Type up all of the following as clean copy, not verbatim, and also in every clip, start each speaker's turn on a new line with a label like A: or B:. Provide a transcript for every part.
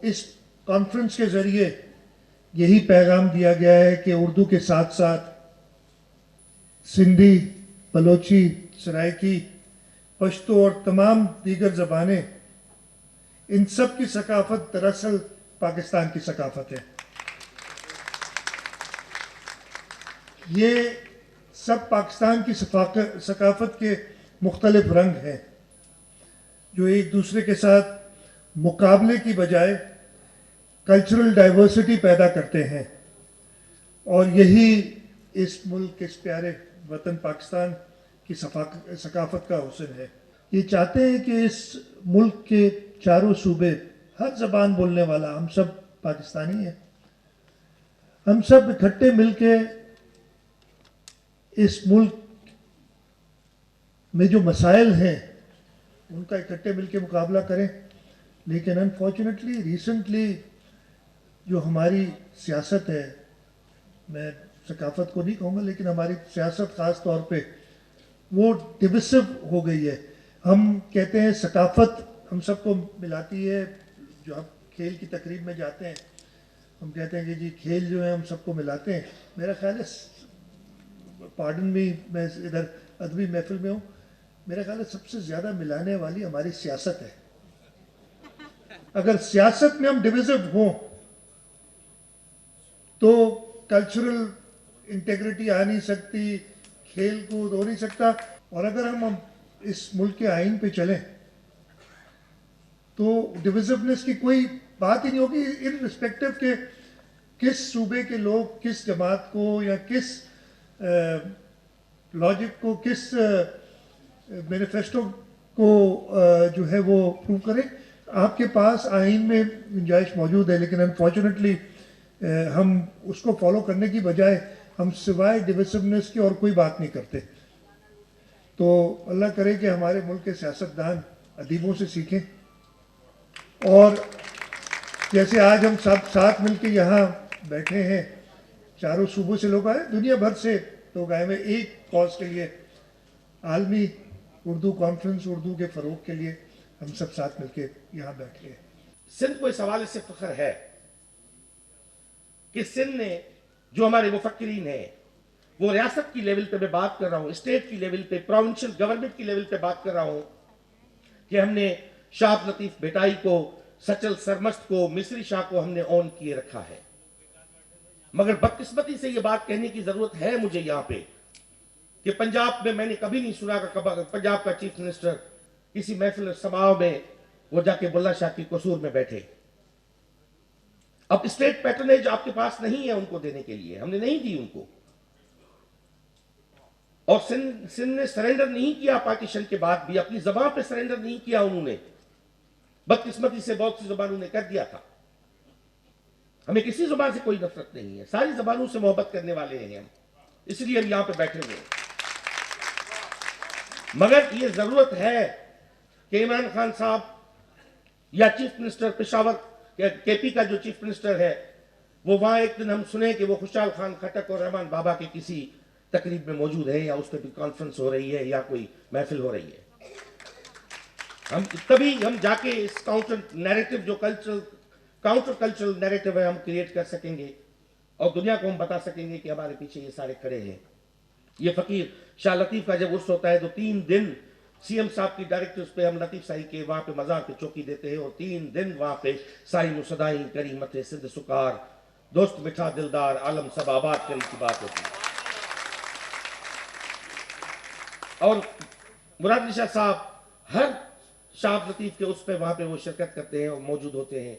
A: اس conference کے ذریعے یہی پیغام دیا گیا ہے کہ اردو کے ساتھ ساتھ سندھی، بلوچی، سرائکی، پشتو اور تمام دیگر زبانیں، ان سب کی ثقافت دراصل پاکستان کی ثقافت ہے. یہ سب پاکستان کی ثقافت کے مختلف رنگ ہیں جو ایک دوسرے کے ساتھ مقابلے کی بجائے کلچرل ڈائیورسٹی پیدا کرتے ہیں، اور یہی اس ملک، اس پیارے وطن پاکستان کی ثقافت کا حسن ہے. یہ چاہتے ہیں کہ اس ملک کے چاروں صوبے، ہر زبان بولنے والا، ہم سب پاکستانی ہیں، ہم سب اکٹھے مل کے اس ملک میں جو مسائل ہیں ان کا اکٹھے مل کے مقابلہ کریں. لیکن انفارچونیٹلی ریسنٹلی جو ہماری سیاست ہے، میں ثقافت کو نہیں کہوں گا لیکن ہماری سیاست خاص طور پہ وہ ڈویسو ہو گئی ہے. ہم کہتے ہیں ثقافت ہم سب کو ملاتی ہے. جو ہم کھیل کی تقریب میں جاتے ہیں ہم کہتے ہیں کہ جی کھیل جو ہے ہم سب کو ملاتے ہیں. میرا خیال ہے، پارڈن بھی، میں ادھر ادبی محفل میں ہوں، میرا خیال ہے سب سے زیادہ ملانے والی ہماری سیاست ہے. اگر سیاست میں ہم ڈویزو ہوں تو کلچرل انٹیگریٹی آ نہیں سکتی، کھیل کود ہو نہیں سکتا. اور اگر ہم اس ملک کے آئین پہ چلیں تو ڈویزونیس کی کوئی بات ہی نہیں ہوگی، ان رسپیکٹو کہ کس صوبے کے لوگ کس جماعت کو یا کس لاجک کو، کس مینیفیسٹو کو جو ہے وہ پروو کریں. آپ کے پاس آئین میں گنجائش موجود ہے، لیکن انفارچونیٹلی ہم اس کو فالو کرنے کی بجائے ہم سوائے ڈویزونیس کی اور کوئی بات نہیں کرتے. تو اللہ کرے کہ ہمارے ملک کے سیاستدان ادیبوں سے سیکھیں، اور جیسے آج ہم سب ساتھ مل کے یہاں بیٹھے ہیں، چاروں صوبوں سے لوگ آئے، دنیا بھر سے لوگ آئے ہوئے ایک کاز کے لیے، عالمی اردو کانفرنس، اردو کے فروغ کے لیے ہم سب ساتھ مل کے یہاں بیٹھے ہیں.
B: سندھ کو اس حوالے سے فخر ہے کہ سندھ نے جو ہمارے مفکرین ہیں، وہ ریاست کی لیول پہ میں بات کر رہا ہوں، اسٹیٹ کی لیول پہ، پروونشل گورنمنٹ کی لیول پہ بات کر رہا ہوں، کہ ہم نے شاہ عبد اللطیف بھٹائی کو، سچل سرمست کو، مصری شاہ کو ہم نے آن کیے رکھا ہے. مگر بدقسمتی سے یہ بات کہنے کی ضرورت ہے مجھے یہاں پہ کہ پنجاب میں نے کبھی نہیں سنا کہ پنجاب کا چیف منسٹر کسی محفل سماع میں وہ جا کے بلّہ شاہ کی قصور میں بیٹھے. اب اسٹیٹ پیٹرنیج آپ کے پاس نہیں ہے ان کو دینے کے لیے، ہم نے نہیں دی ان کو. اور سندھ نے سرنڈر نہیں کیا پارٹیشن کے بعد بھی، اپنی زبان پہ سرنڈر نہیں کیا انہوں نے. بدقسمتی سے بہت سی زبانوں نے کر دیا تھا. ہمیں کسی زبان سے کوئی نفرت نہیں ہے، ساری زبانوں سے محبت کرنے والے ہیں ہم، اس لیے ہم یہاں پہ بیٹھے ہوئے ہیں. مگر یہ ضرورت ہے کہ عمران خان صاحب یا چیف منسٹر پشاور کے پی کا جو چیف منسٹر ہے، وہ وہاں ایک دن ہم سنیں کہ وہ خوشحال خان خٹک اور رحمان بابا کے کسی تقریب میں موجود ہے، یا اس پہ بھی کانفرنس ہو رہی ہے یا کوئی محفل ہو رہی ہے. تبھی ہم جا کے اس کاؤنٹر نیریٹو جو کاؤنٹر کلچرل نیریٹو ہے ہم کریٹ کر سکیں گے، اور دنیا کو ہم بتا سکیں گے کہ ہمارے پیچھے یہ سارے کھڑے ہیں. یہ فقیر شاہ لطیف کا جب عرس ہوتا ہے تو 3 دن سی ایم صاحب کی ڈائریکٹرز پہ ہم لطیف صاحب کے وہاں پہ مزار پہ چوکی دیتے ہیں، اور 3 دن وہاں پہ سائی مصدائی کری متھے سندھ سکار، دوست مٹھا دلدار، عالم سب آباد کری کی بات ہوتی ہے. اور مراد علی شاہ صاحب ہر شاہ عبد اللطیف کے اس پہ وہاں پہ وہ شرکت کرتے ہیں اور موجود ہوتے ہیں.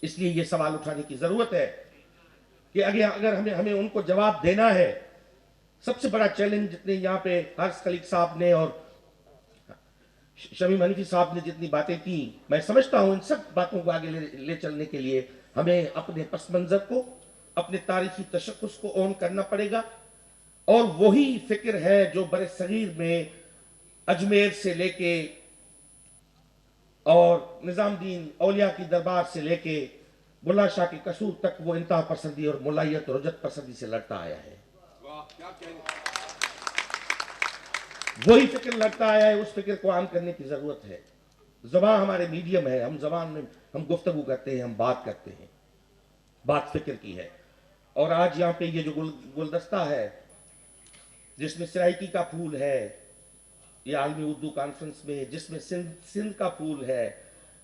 B: اس لیے یہ سوال اٹھانے کی ضرورت ہے کہ اگر ہمیں ان کو جواب دینا ہے. سب سے بڑا چیلنج جتنے یہاں پہ حارث خلیق صاحب نے اور شمیم حنفی صاحب نے جتنی باتیں کی، میں سمجھتا ہوں ان سب باتوں کو آگے لے چلنے کے لیے ہمیں اپنے پس منظر کو، اپنے تاریخی تشخص کو اون کرنا پڑے گا. اور وہی فکر ہے جو بر صغیر میں اجمیر سے لے کے اور نظام الدین اولیاء کی دربار سے لے کے بلّہ شاہ کی قصور تک وہ انتہا پسندی اور ملائیت اور رجت پسندی سے لڑتا آیا ہے. وہی فکر لڑتا آیا ہے، اس فکر کو عام کرنے کی ضرورت ہے. زبان ہمارے میڈیم ہے, ہم زبان میں ہم گفتگو کرتے ہیں, ہم بات کرتے ہیں, بات فکر کی ہے. اور آج یہاں پہ یہ جو گلدستہ ہے جس میں سرائکی کا پھول ہے, یہ عالمی اردو کانفرنس میں, جس میں سندھ کا پھول ہے,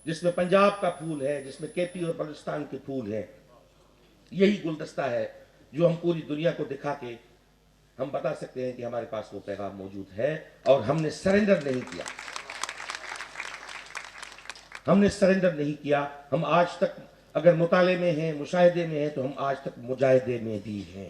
B: جس میں پنجاب کا پھول ہے, جس میں کے پی اور بلوچستان کے پھول ہیں, یہی گلدستہ ہے جو ہم پوری دنیا کو دکھا کے ہم بتا سکتے ہیں کہ ہمارے پاس وہ پیغام موجود ہے اور ہم نے سرنڈر نہیں کیا. ہم نے سرنڈر نہیں کیا. ہم آج تک اگر مطالعے میں ہیں, مشاہدے میں ہیں, تو ہم آج تک مجاہدے میں بھی ہیں.